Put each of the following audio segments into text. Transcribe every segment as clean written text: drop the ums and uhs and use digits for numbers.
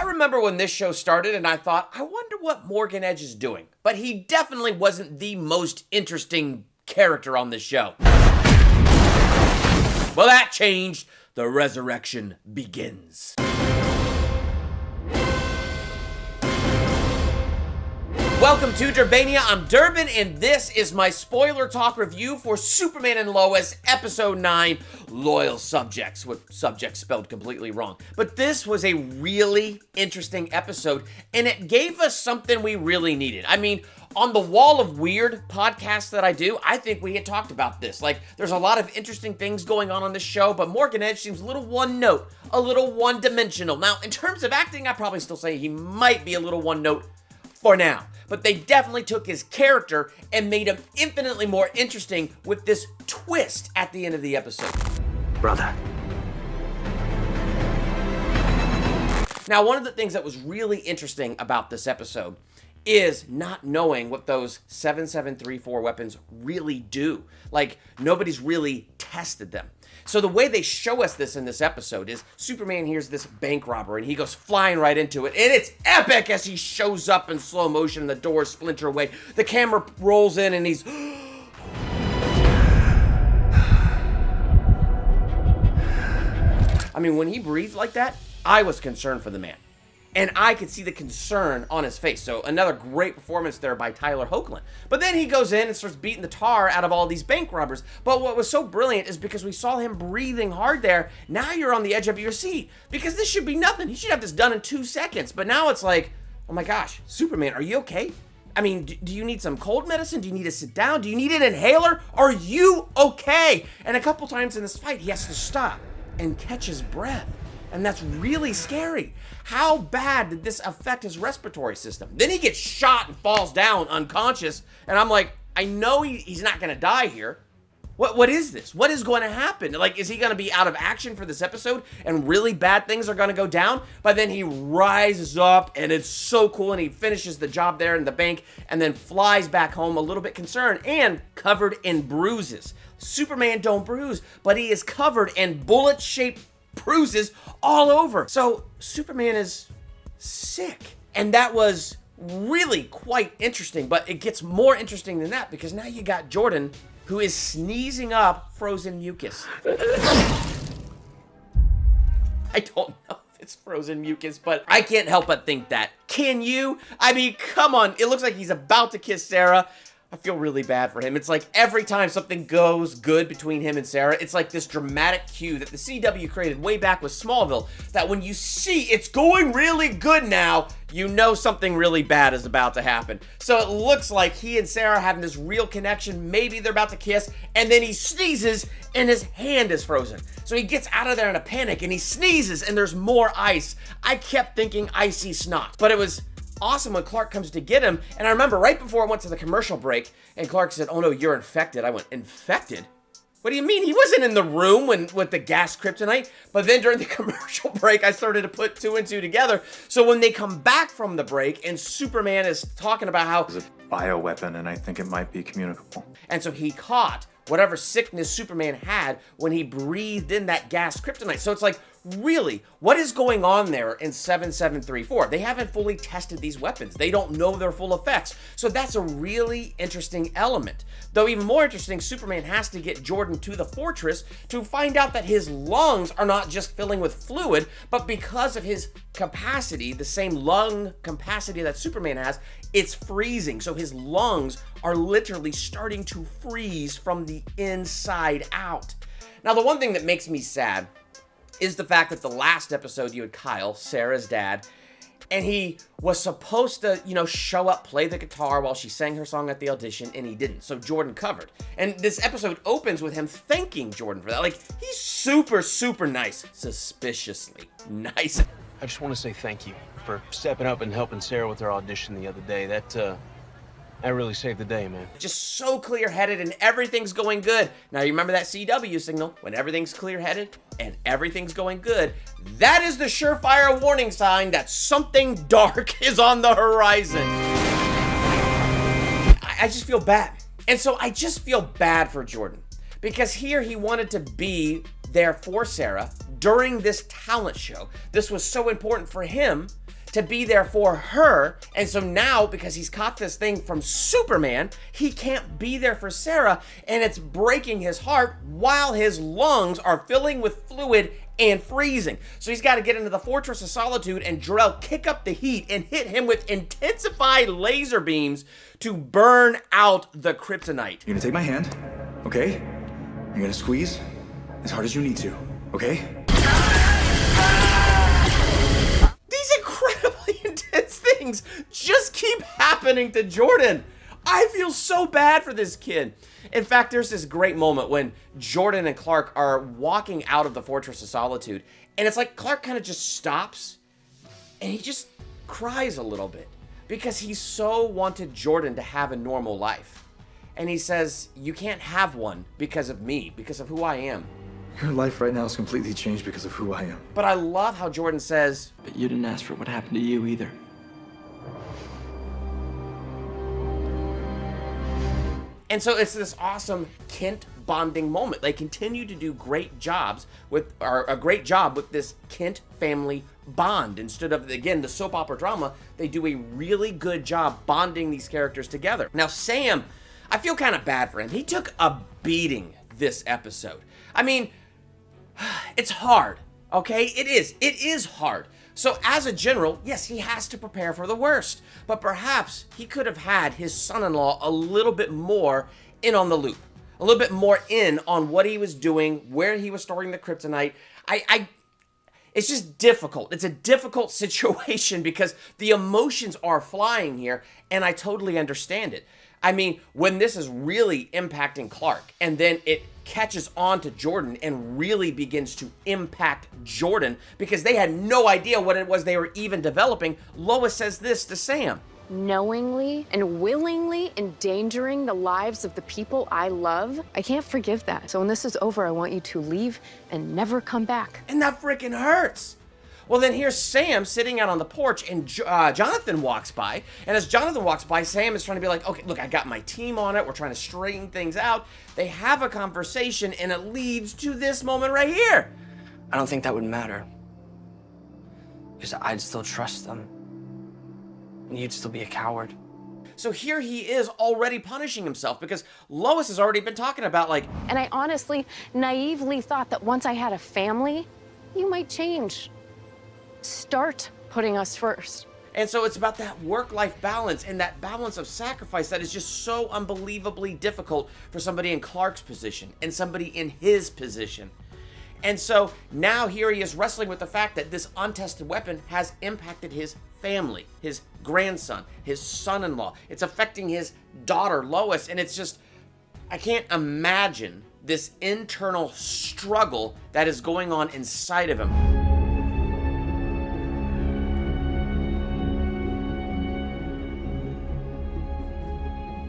remember when this show started and I thought, I wonder what Morgan Edge is doing. But he definitely wasn't the most interesting character on the show. Well, that changed. The resurrection begins. Welcome to Durbania. I'm Durbin, and this is my spoiler talk review for Superman and Lois, Episode 9, Loyal Subjects, with subjects spelled completely wrong. But this was a really interesting episode, and it gave us something we really needed. I mean, on the Wall of Weird podcast that I do, I think we had talked about this. Like, there's a lot of interesting things going on this show, but Morgan Edge seems a little one-note, a little one-dimensional. Now, in terms of acting, I'd probably still say he might be a little one-note for now. But they definitely took his character and made him infinitely more interesting with this twist at the end of the episode. Brother. Now, one of the things that was really interesting about this episode is not knowing what those 7734 weapons really do. Like, nobody's really tested them. So the way they show us this in this episode is Superman hears this bank robber and he goes flying right into it, and it's epic as he shows up in slow motion and the doors splinter away. The camera rolls in and he's I mean, when he breathed like that, I was concerned for the man. And I could see the concern on his face. So another great performance there by Tyler Hoechlin. But then he goes in and starts beating the tar out of all these bank robbers. But what was so brilliant is because we saw him breathing hard there, now you're on the edge of your seat. Because this should be nothing. He should have this done in 2 seconds. But now it's like, oh my gosh, Superman, are you okay? I mean, do you need some cold medicine? Do you need to sit down? Do you need an inhaler? Are you okay? And a couple times in this fight, he has to stop and catch his breath. And that's really scary. How bad did this affect his respiratory system? Then he gets shot and falls down unconscious. And I'm like, I know he's not going to die here. What is this? What is going to happen? Like, is he going to be out of action for this episode and really bad things are going to go down? But then he rises up and it's so cool and he finishes the job there in the bank and then flies back home a little bit concerned and covered in bruises. Superman don't bruise, but he is covered in bullet-shaped bruises all over. So Superman is sick. And that was really quite interesting, but it gets more interesting than that because now you got Jordan who is sneezing up frozen mucus. I don't know if it's frozen mucus, but I can't help but think that. Can you? I mean, come on. It looks like he's about to kiss Sarah. I feel really bad for him. It's like every time something goes good between him and Sarah, it's like this dramatic cue that the CW created way back with Smallville, that when you see it's going really good now, you know something really bad is about to happen. So it looks like he and Sarah having this real connection. Maybe they're about to kiss, and then he sneezes and his hand is frozen. So he gets out of there in a panic and he sneezes and there's more ice. I kept thinking icy snot, but it was awesome when Clark comes to get him. And I remember right before I went to the commercial break and Clark said, "Oh no, you're infected." I went, "Infected? What do you mean?" He wasn't in the room with the gas kryptonite. But then during the commercial break, I started to put 2 and 2 together. So when they come back from the break and Superman is talking about how It's a bioweapon and I think it might be communicable. And so he caught whatever sickness Superman had when he breathed in that gas kryptonite. So it's like, really, what is going on there in 7734? They haven't fully tested these weapons. They don't know their full effects. So that's a really interesting element. Though even more interesting, Superman has to get Jordan to the fortress to find out that his lungs are not just filling with fluid, but because of his capacity, the same lung capacity that Superman has, it's freezing. So his lungs are literally starting to freeze from the inside out. Now, the one thing that makes me sad is the fact that the last episode you had Kyle, Sarah's dad, and he was supposed to, show up, play the guitar while she sang her song at the audition, and he didn't. So Jordan covered. And this episode opens with him thanking Jordan for that. Like, he's super, super nice. Suspiciously nice. I just want to say thank you for stepping up and helping Sarah with her audition the other day. That really saved the day, man. Just so clear-headed and everything's going good. Now, you remember that CW signal? When everything's clear-headed and everything's going good, that is the surefire warning sign that something dark is on the horizon. I just feel bad. And so I just feel bad for Jordan. Because here he wanted to be there for Sarah, during this talent show. This was so important for him to be there for her. And so now, because he's caught this thing from Superman, he can't be there for Sarah, and it's breaking his heart while his lungs are filling with fluid and freezing. So he's got to get into the Fortress of Solitude and Jor-El kick up the heat and hit him with intensified laser beams to burn out the kryptonite. You're gonna take my hand, okay? You're gonna squeeze as hard as you need to, okay? These incredibly intense things just keep happening to Jordan. I feel so bad for this kid. In fact, there's this great moment when Jordan and Clark are walking out of the Fortress of Solitude, and it's like Clark kind of just stops, and he just cries a little bit because he so wanted Jordan to have a normal life. And he says, you can't have one because of me, because of who I am. Your life right now is completely changed because of who I am. But I love how Jordan says, But you didn't ask for what happened to you either. and so it's this awesome Kent bonding moment. They continue to do a great job with this Kent family bond. Instead of, again, the soap opera drama, they do a really good job bonding these characters together. Now, Sam, I feel kind of bad for him. He took a beating this episode. I mean, it's hard, okay? It is hard. So as a general, yes, he has to prepare for the worst. But perhaps he could have had his son-in-law a little bit more in on the loop. A little bit more in on what he was doing, where he was storing the kryptonite. It's just difficult. It's a difficult situation because the emotions are flying here, and I totally understand it. I mean, when this is really impacting Clark, and then it catches on to Jordan and really begins to impact Jordan because they had no idea what it was they were even developing, Lois says this to Sam. Knowingly and willingly endangering the lives of the people I love, I can't forgive that. So when this is over, I want you to leave and never come back. And that freaking hurts. Well, then here's Sam sitting out on the porch, and Jonathan walks by. And as Jonathan walks by, Sam is trying to be like, okay, look, I got my team on it. We're trying to straighten things out. They have a conversation, and it leads to this moment right here. I don't think that would matter. Because I'd still trust them. And you'd still be a coward. So here he is already punishing himself because Lois has already been talking about, like... And I honestly, naively thought that once I had a family, you might change. Start putting us first. And so it's about that work-life balance and that balance of sacrifice that is just so unbelievably difficult for somebody in Clark's position and somebody in his position. And so now here he is wrestling with the fact that this untested weapon has impacted his family, his grandson, his son-in-law. It's affecting his daughter, Lois, and it's just, I can't imagine this internal struggle that is going on inside of him.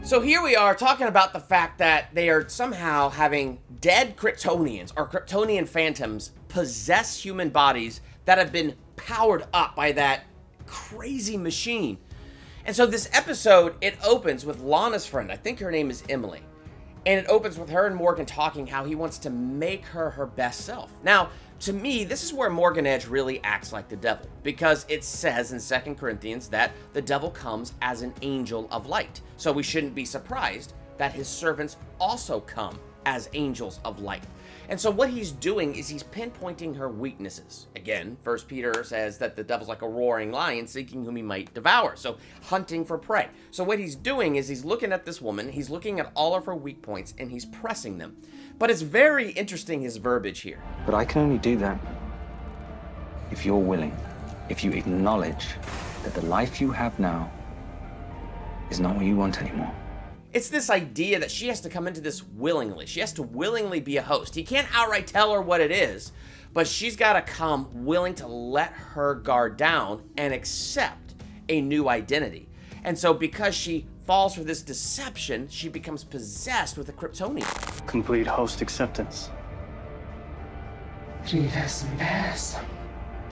So here we are talking about the fact that they are somehow having dead Kryptonians or Kryptonian phantoms possess human bodies that have been powered up by that crazy machine. And so this episode, it opens with Lana's friend. I think her name is Emily. And it opens with her and Morgan talking how he wants to make her her best self. Now, to me, this is where Morgan Edge really acts like the devil, because it says in 2 Corinthians that the devil comes as an angel of light. So we shouldn't be surprised that his servants also come as angels of light. And so what he's doing is he's pinpointing her weaknesses. Again, 1 Peter says that the devil's like a roaring lion seeking whom he might devour. So hunting for prey. So what he's doing is he's looking at this woman, he's looking at all of her weak points, and he's pressing them. But it's very interesting, his verbiage here. But I can only do that if you're willing, if you acknowledge that the life you have now is not what you want anymore. It's this idea that she has to come into this willingly. She has to willingly be a host. He can't outright tell her what it is, but she's got to come willing to let her guard down and accept a new identity. And so because she falls for this deception, she becomes possessed with a Kryptonian. Complete host acceptance.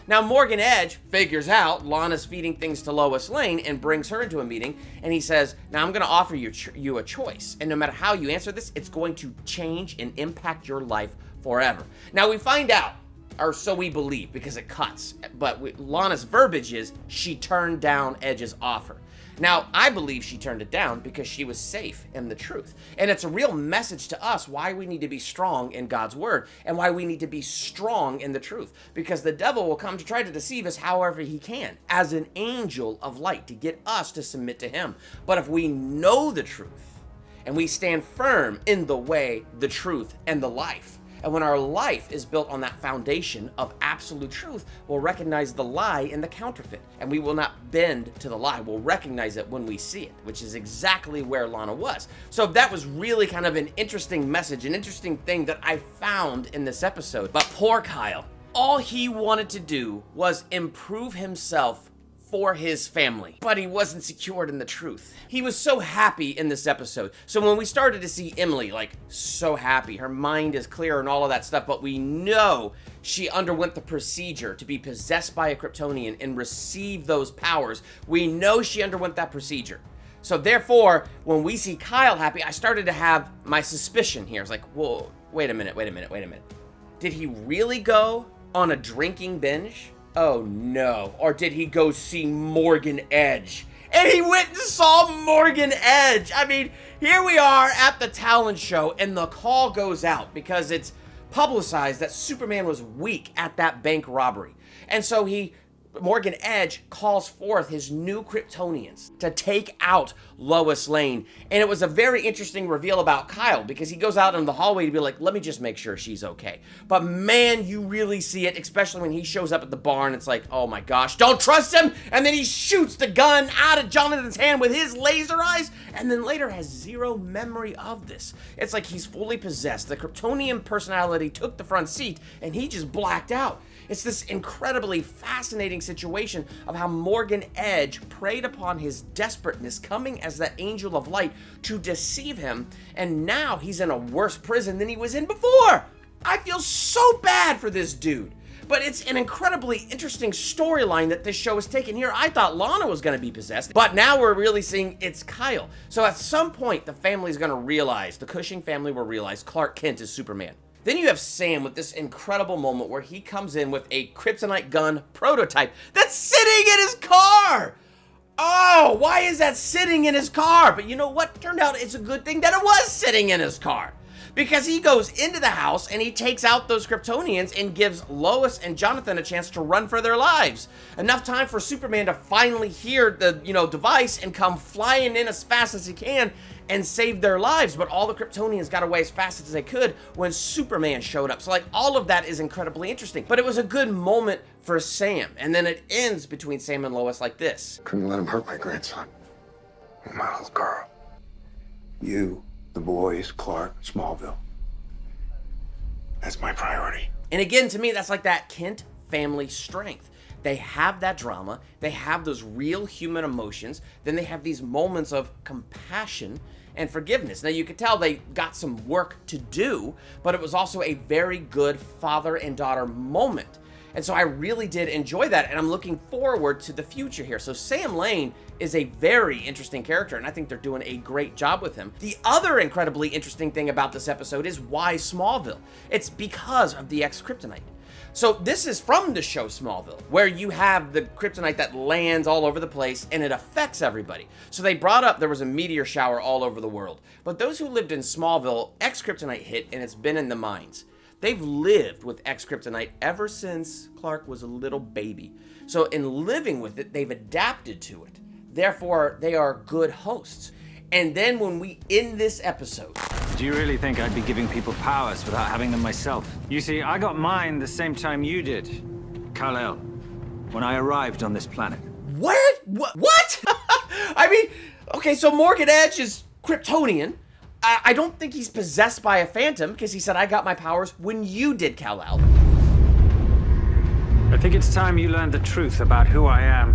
Now, Morgan Edge figures out Lana's feeding things to Lois Lane and brings her into a meeting, and he says, now I'm going to offer you a choice, and no matter how you answer this, it's going to change and impact your life forever. Now, we find out or so we believe, because it cuts. But Lana's verbiage is she turned down Edge's offer. Now, I believe she turned it down because she was safe in the truth. And it's a real message to us why we need to be strong in God's word and why we need to be strong in the truth. Because the devil will come to try to deceive us however he can, as an angel of light, to get us to submit to him. But if we know the truth and we stand firm in the way, the truth, and the life, and when our life is built on that foundation of absolute truth, we'll recognize the lie and the counterfeit, and we will not bend to the lie. We'll recognize it when we see it, which is exactly where Lana was. So that was really kind of an interesting message, an interesting thing that I found in this episode. But poor Kyle, all he wanted to do was improve himself for his family, but he wasn't secured in the truth. He was so happy in this episode. So when we started to see Emily, like, so happy, her mind is clear and all of that stuff, but we know she underwent the procedure to be possessed by a Kryptonian and receive those powers. We know she underwent that procedure. So therefore, when we see Kyle happy, I started to have my suspicion here. It's like, whoa, wait a minute. Did he really go on a drinking binge? Oh no. Or did he go see Morgan Edge? And he went and saw Morgan Edge. I mean, here we are at the talent show and the call goes out because it's publicized that Superman was weak at that bank robbery. And so Morgan Edge calls forth his new Kryptonians to take out Lois Lane. And it was a very interesting reveal about Kyle because he goes out in the hallway to be like, let me just make sure she's okay. But man, you really see it, especially when he shows up at the barn. It's like, oh my gosh, don't trust him. And then he shoots the gun out of Jonathan's hand with his laser eyes and then later has zero memory of this. It's like he's fully possessed. The Kryptonian personality took the front seat and he just blacked out. It's this incredibly fascinating situation of how Morgan Edge preyed upon his desperateness, coming as that angel of light to deceive him, and now he's in a worse prison than he was in before. I feel so bad for this dude. But it's an incredibly interesting storyline that this show is taking here. I thought Lana was going to be possessed, but now we're really seeing it's Kyle. So at some point, the family's going to realize, the Cushing family will realize Clark Kent is Superman. Then you have Sam with this incredible moment where he comes in with a kryptonite gun prototype that's sitting in his car. Oh, why is that sitting in his car? But you know what? Turned out it's a good thing that it was sitting in his car. Because he goes into the house and he takes out those Kryptonians and gives Lois and Jonathan a chance to run for their lives. Enough time for Superman to finally hear the, device and come flying in as fast as he can and save their lives. But all the Kryptonians got away as fast as they could when Superman showed up. So like all of that is incredibly interesting. But it was a good moment for Sam. And then it ends between Sam and Lois like this. Couldn't let him hurt my grandson. My little girl. You, the boys, Clark, Smallville. That's my priority. And again, to me, that's like that Kent family strength. They have that drama, they have those real human emotions, then they have these moments of compassion and forgiveness. Now you could tell they got some work to do, but it was also a very good father and daughter moment. And so I really did enjoy that, and I'm looking forward to the future here. So Sam Lane is a very interesting character, and I think they're doing a great job with him. The other incredibly interesting thing about this episode is why Smallville? It's because of the x-kryptonite. So this is from the show Smallville, where you have the kryptonite that lands all over the place and it affects everybody. So they brought up there was a meteor shower all over the world. But those who lived in Smallville, x-kryptonite hit and it's been in the mines. They've lived with x-kryptonite ever since Clark was a little baby. So in living with it, they've adapted to it. Therefore, they are good hosts. And then when we end this episode... Do you really think I'd be giving people powers without having them myself? You see, I got mine the same time you did, Kal-El, when I arrived on this planet. What? What? I mean, okay, so Morgan Edge is Kryptonian. I don't think he's possessed by a phantom because he said, I got my powers when you did, Kal-El. I think it's time you learned the truth about who I am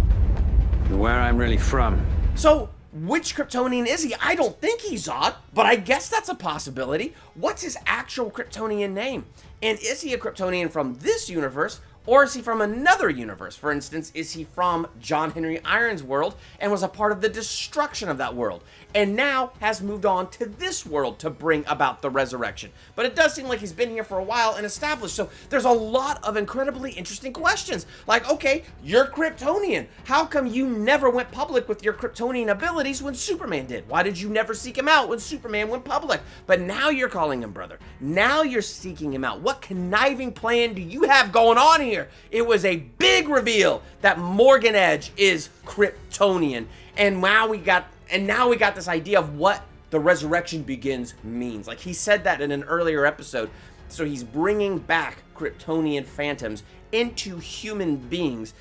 and where I'm really from. So, which Kryptonian is he? I don't think he's Zod, but I guess that's a possibility. What's his actual Kryptonian name? And is he a Kryptonian from this universe, Or is he from another universe? For instance, is he from John Henry Irons' world and was a part of the destruction of that world, and now has moved on to this world to bring about the resurrection? But it does seem like he's been here for a while and established, so there's a lot of incredibly interesting questions. Like, okay, you're Kryptonian. How come you never went public with your Kryptonian abilities when Superman did? Why did you never seek him out when Superman went public? But now you're calling him brother. Now you're seeking him out. What conniving plan do you have going on here? It was a big reveal that Morgan Edge is Kryptonian, and now we got this idea of what the resurrection begins means. Like, he said that in an earlier episode. So he's bringing back Kryptonian phantoms into human beings,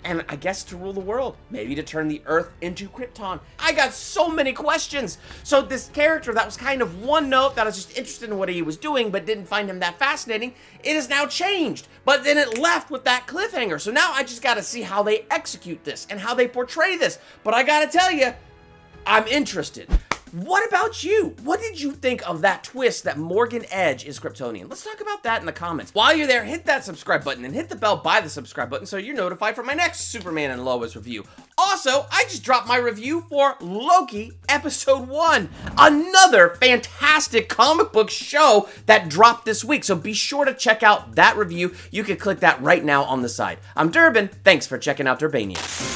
and I guess to rule the world, maybe to turn the Earth into Krypton. I got so many questions. So this character that was kind of one note, that I was just interested in what he was doing but didn't find him that fascinating, it has now changed. But then it left with that cliffhanger. So now I just got to see how they execute this and how they portray this. But I got to tell you, I'm interested. What about you? What did you think of that twist that Morgan Edge is Kryptonian? Let's talk about that in the comments. While you're there, hit that subscribe button and hit the bell by the subscribe button so you're notified for my next Superman and Lois review. Also, I just dropped my review for Loki Episode 1, another fantastic comic book show that dropped this week, so be sure to check out that review. You can click that right now on the side. I'm Durbin. Thanks for checking out Durbania.